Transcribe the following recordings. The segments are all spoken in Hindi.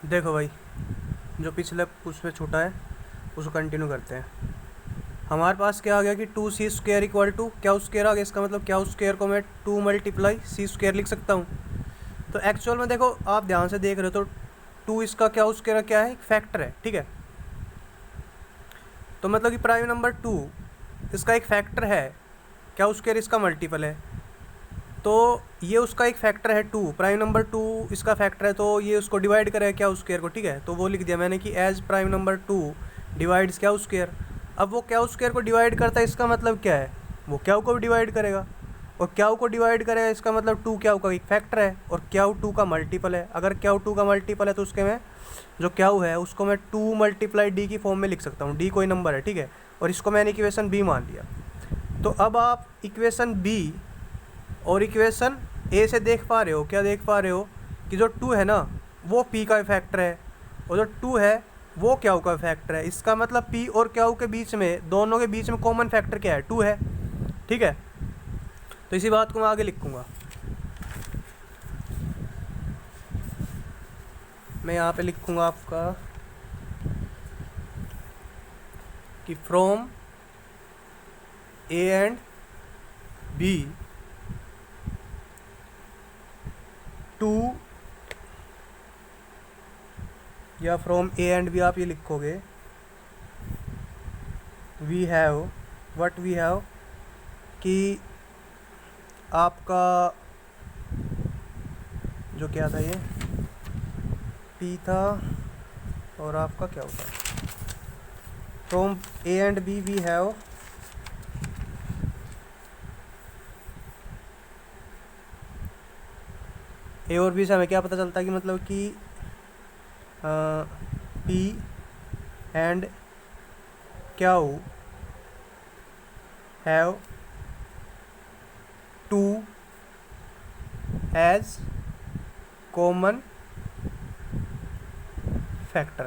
देखो भाई, जो पिछले उसमें छूटा है उसको कंटिन्यू करते हैं। हमारे पास क्या आ गया कि two C square equal to क्या स्क्वेयर आ गया। इसका मतलब क्या स्क्वेयर को मैं टू मल्टीप्लाई सी स्क्वेयर लिख सकता हूँ। तो एक्चुअल में देखो, आप ध्यान से देख रहे हो तो टू इसका क्या स्क्वेयर क्या है, एक फैक्टर है, ठीक है। तो मतलब कि प्राइम नंबर टू इसका एक फैक्टर है, क्या स्क्वेयर इसका मल्टीपल है। तो ये उसका एक फैक्टर है टू, प्राइम नंबर टू इसका फैक्टर है, तो ये उसको डिवाइड करेगा क्या स्क्वेयर को, ठीक है। तो वो लिख दिया मैंने कि as prime number two divides क्या स्क्वेयर। अब वो क्या स्क्वेयर को डिवाइड करता है, इसका मतलब क्या है, वो क्या को भी डिवाइड करेगा, और क्या को डिवाइड करेगा, इसका मतलब टू क्या का एक फैक्टर है और क्या टू का मल्टीपल है। अगर क्या टू का मल्टीपल है तो उसके में जो क्या है उसको मैं टू मल्टीप्लाई डी की फॉर्म में लिख सकता हूँ। डी कोई नंबर है, ठीक है, और इसको मैंने इक्वेशन बी मान लिया। तो अब आप इक्वेशन बी और इक्वेशन ए से देख पा रहे हो, क्या देख पा रहे हो कि जो टू है ना वो पी का फैक्टर है, और जो टू है वो क्याऊ का फैक्टर है। इसका मतलब पी और क्याऊ के बीच में, दोनों के बीच में कॉमन फैक्टर क्या है, टू है, ठीक है। तो इसी बात को मैं आगे लिखूंगा। मैं यहाँ पे लिखूंगा आपका कि from A and B two, या फ्रॉम ए एंड बी आप ये लिखोगे we have, what we have, कि आपका जो क्या था ये पी था और आपका क्या होता, from A and B we have A और बी से हमें क्या पता चलता है कि मतलब कि P and Q have two as common factor,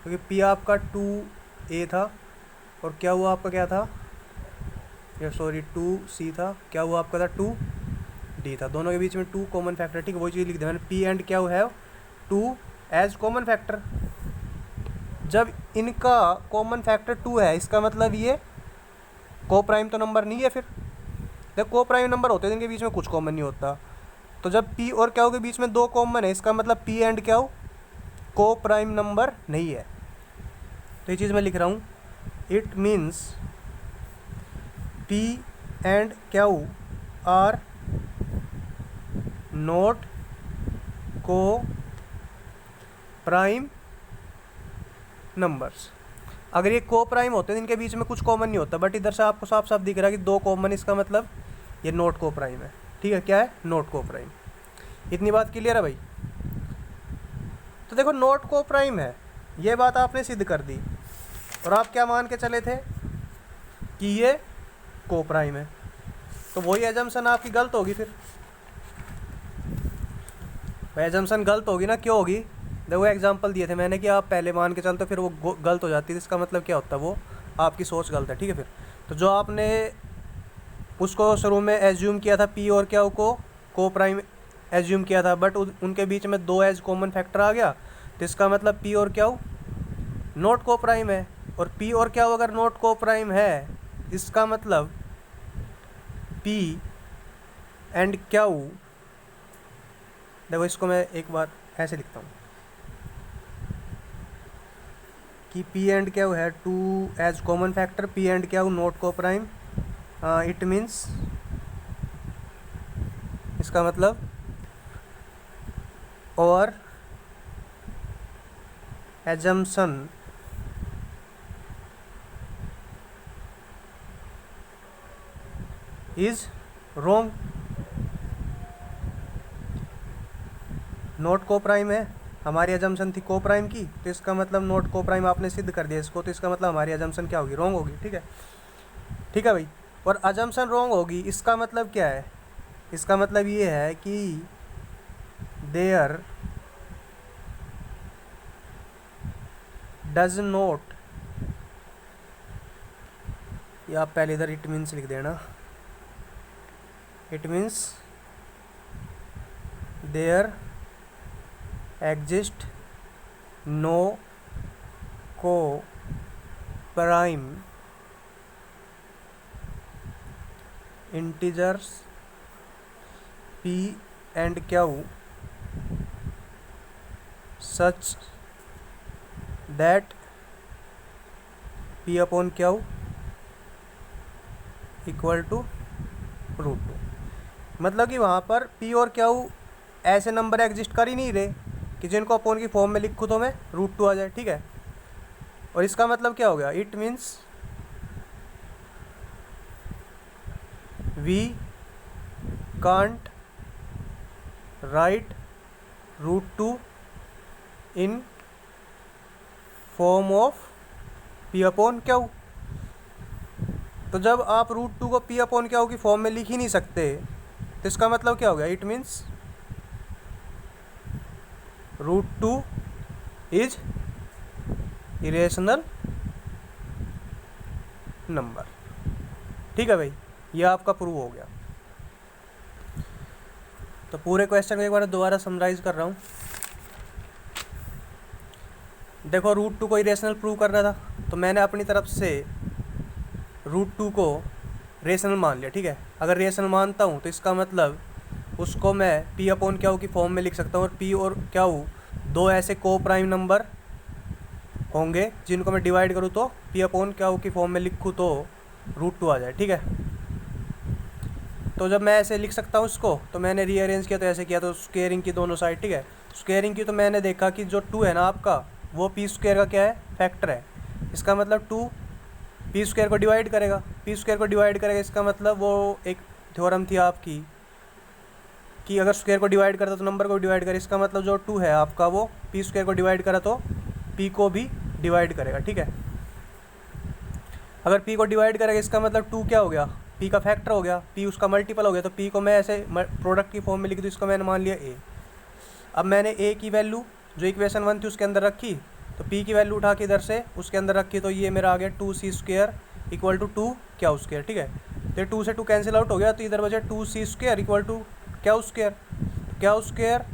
क्योंकि पी आपका टू ए था और क्या हुआ आपका क्या था, या सॉरी टू सी था, क्या हुआ आपका था टू डी था। दोनों के बीच में टू कॉमन फैक्टर, ठीक है, वही चीज़ लिख दिया मैंने, पी एंड क्या have two as common factor. जब इनका कॉमन फैक्टर टू है, इसका मतलब ये को प्राइम तो नंबर नहीं है। फिर जब को प्राइम नंबर होते हैं इनके बीच में कुछ कॉमन नहीं होता। तो जब पी और क्याऊ के बीच में दो कॉमन है, इसका मतलब पी एंड क्याऊ को प्राइम नंबर नहीं है। तो ये चीज़ मैं लिख रहा हूँ, it means P and Q are not coprime numbers. अगर ये को प्राइम होते हैं इनके बीच में कुछ कॉमन नहीं होता, बट इधर से आपको साफ साफ दिख रहा है कि दो कॉमन, इसका मतलब ये नॉट को प्राइम है, ठीक है। क्या है, नॉट को प्राइम। इतनी बात क्लियर है भाई। तो देखो नॉट को प्राइम है, ये बात आपने सिद्ध कर दी, और आप क्या मान के चले थे कि ये को प्राइम है। तो वही एजम्पशन आपकी गलत होगी। फिर भाई एजम्पशन गलत होगी ना, क्यों होगी, देखो एग्जांपल दिए थे मैंने कि आप पहले मान के चलते फिर वो गलत हो जाती है। इसका मतलब क्या होता है, वो आपकी सोच गलत है, ठीक है। फिर तो जो आपने उसको शुरू में एज्यूम किया था पी और क्या को प्राइम एज्यूम किया था, बट उनके बीच में दो एज कॉमन फैक्टर आ गया, तो इसका मतलब पी और क्या नॉट को प्राइम है। और पी और क्या अगर नॉट को प्राइम है, इसका मतलब पी एंड क्याऊ, देखो इसको मैं एक बार ऐसे लिखता हूँ कि पी एंड क्याऊ है two as common factor, P and Q not coprime. It means, इसका मतलब और assumption is wrong. Not coprime है, हमारी एजम्पशन थी को प्राइम की, तो इसका मतलब नॉट को प्राइम आपने सिद्ध कर दिया इसको, तो इसका मतलब हमारी एजम्पशन क्या होगी, रॉन्ग होगी, ठीक है। ठीक है भाई। और एजम्पशन रॉन्ग होगी, इसका मतलब क्या है, इसका मतलब ये है कि देयर डज नॉट, या आप पहले इधर इट मीन्स लिख देना, it means there exist no coprime integers p and q such that p upon q equal to √2। मतलब कि वहाँ पर p और q ऐसे नंबर एग्जिस्ट कर ही नहीं रहे कि जिनको अपॉन की फॉर्म में लिखूँ तो मैं √2 आ जाए, ठीक है। और इसका मतलब क्या हो गया, it means we can't write √2 in form of p upon q। तो जब आप √2 को p अपॉन q की फॉर्म में लिख ही नहीं सकते तो इसका मतलब क्या हो गया, it means √2 is irrational number. ठीक है भाई, ये आपका प्रूव हो गया। तो पूरे क्वेश्चन को एक बार दोबारा समराइज कर रहा हूँ। देखो, √2 को इरेशनल प्रूव करना था तो मैंने अपनी तरफ से √2 को रेशनल मान लिया, ठीक है। अगर रेशनल मानता हूँ तो इसका मतलब उसको मैं p अपॉन q की फॉर्म में लिख सकता हूँ, और p और q दो ऐसे को प्राइम नंबर होंगे जिनको मैं डिवाइड करूँ तो p अपॉन q की फॉर्म में लिखूँ तो √2 आ जाए, ठीक है। तो जब मैं ऐसे लिख सकता हूँ उसको, तो मैंने रीअरेंज किया तो ऐसे किया, तो स्क्वेयरिंग की दोनों साइड, ठीक है। स्क्वेयरिंग की तो मैंने देखा कि जो 2 है ना आपका, वो p स्क्वायर का क्या है, फैक्टर है। इसका मतलब 2 p स्क्वायर को डिवाइड करेगा, p स्क्वायर को डिवाइड करेगा। इसका मतलब वो एक थ्योरम थी आपकी कि अगर स्क्वायर को डिवाइड करता तो नंबर को डिवाइड करे। इसका मतलब जो 2 है आपका वो p स्क्वायर को डिवाइड करा तो p को भी डिवाइड करेगा, ठीक है। अगर p को डिवाइड करेगा इसका मतलब 2 क्या हो गया, p का फैक्टर हो गया, p उसका मल्टीपल हो गया। तो p को मैं ऐसे प्रोडक्ट की फॉर्म में लिख दूँ, इसको मैंने मान लिया a। अब मैंने a की वैल्यू जो इक्वेशन 1 थी उसके अंदर रखी, तो p की वैल्यू उठा के इधर से उसके अंदर रखी, तो ये मेरा आ गया 2c स्क्वायर इक्वल टू 2 क्या स्क्वायर, ठीक है। तो 2 से 2 कैंसिल आउट हो गया, तो इधर बचा 2c स्क्वायर इक्वल टू क्या स्क्वायर, क्या square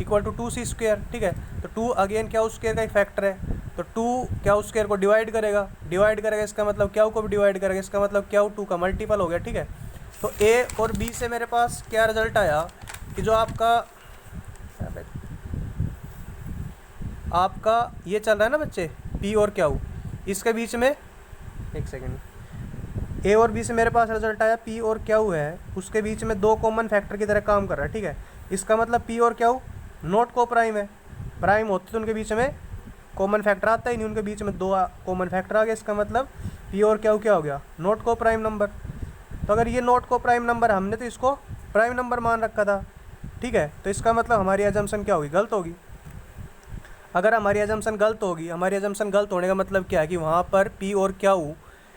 equal to 2c square, ठीक है। तो 2 अगेन क्या स्क्वायर का एक फैक्टर है, तो 2 क्या स्क्वायर को डिवाइड करेगा, इसका मतलब क्या को भी डिवाइड करेगा, इसका मतलब क्या 2 का मल्टीपल हो गया, ठीक है। तो a और b से मेरे पास क्या रिजल्ट आया कि जो आपका ये चल रहा है ना बच्चे, p और q, इसके बीच में एक सेकेंड, a और b से मेरे पास रिजल्ट आया p और q है, उसके बीच में 2 कॉमन फैक्टर की तरह काम कर रहा है, ठीक है। इसका मतलब p और q नॉट को प्राइम है, प्राइम होते तो उनके बीच में कॉमन फैक्टर आता ही नहीं, उनके बीच में 2 कॉमन फैक्टर आ गए। इसका मतलब p और q क्या हो गया, नॉट को प्राइम नंबर। तो अगर ये नॉट को प्राइम नंबर, हमने तो इसको प्राइम नंबर मान रखा था, ठीक है। तो इसका मतलब हमारी अजम्पशन क्या होगी, गलत होगी। अगर हमारी अजम्पशन गलत होगी, हमारी अजम्पशन गलत होने का मतलब क्या है कि वहाँ पर p और q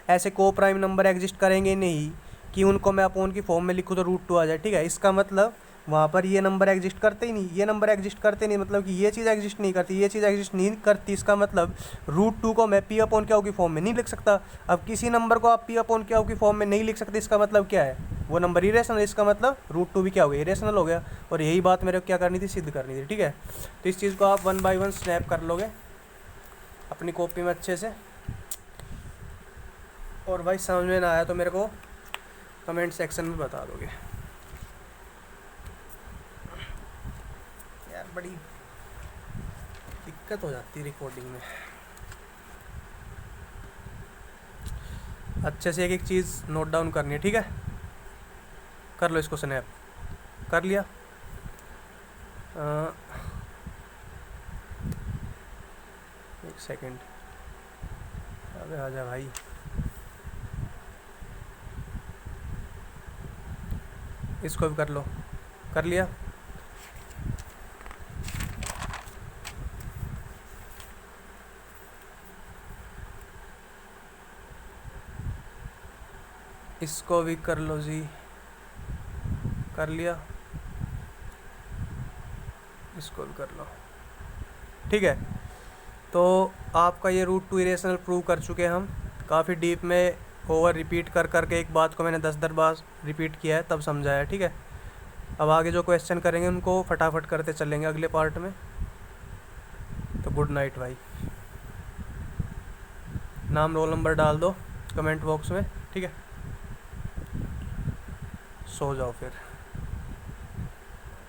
ऐसे को प्राइम नंबर एग्जिस्ट करेंगे नहीं कि उनको मैं अपॉन की फॉर्म में लिखूँ तो √2 आ जाए, ठीक है। इसका मतलब वहाँ पर ये नंबर एग्जिस्ट करते ही नहीं, ये नंबर एग्जिस्ट करते नहीं, मतलब कि ये चीज़ एग्जिस्ट नहीं करती, ये चीज़ एग्जिस्ट नहीं करती। इसका मतलब √2 को मैं p अपॉन q की फॉर्म में नहीं लिख सकता। अब किसी नंबर को आप p अपॉन q की फॉर्म में नहीं लिख सकते, इसका मतलब क्या है, वो नंबर इरेशनल। इसका मतलब √2 भी क्या हो गया, इरेशनल हो गया। और यही बात मेरे को क्या करनी थी, सिद्ध करनी थी, ठीक है। तो इस चीज़ को आप 1 बाय 1 स्नैप कर लोगे अपनी कॉपी में अच्छे से। और भाई समझ में ना आया तो मेरे को कमेंट सेक्शन में बता दोगे। यार बड़ी दिक्कत हो जाती है रिकॉर्डिंग में। अच्छे से एक एक चीज़ नोट डाउन करनी है, ठीक है। कर लो इसको स्नैप, कर लिया। एक सेकंड, अबे आजा भाई। इसको भी कर लो, कर लिया। इसको भी कर लो जी, कर लिया। इसको भी कर लो, ठीक है। तो आपका ये √2 इरेशनल प्रूव कर चुके हैं हम, काफ़ी डीप में ओवर रिपीट कर करके एक बात को मैंने 10 बार रिपीट किया है, तब समझाया, ठीक है। अब आगे जो क्वेश्चन करेंगे उनको फटाफट करते चलेंगे अगले पार्ट में। तो गुड नाइट भाई। नाम रोल नंबर डाल दो कमेंट बॉक्स में, ठीक है। सो जाओ फिर।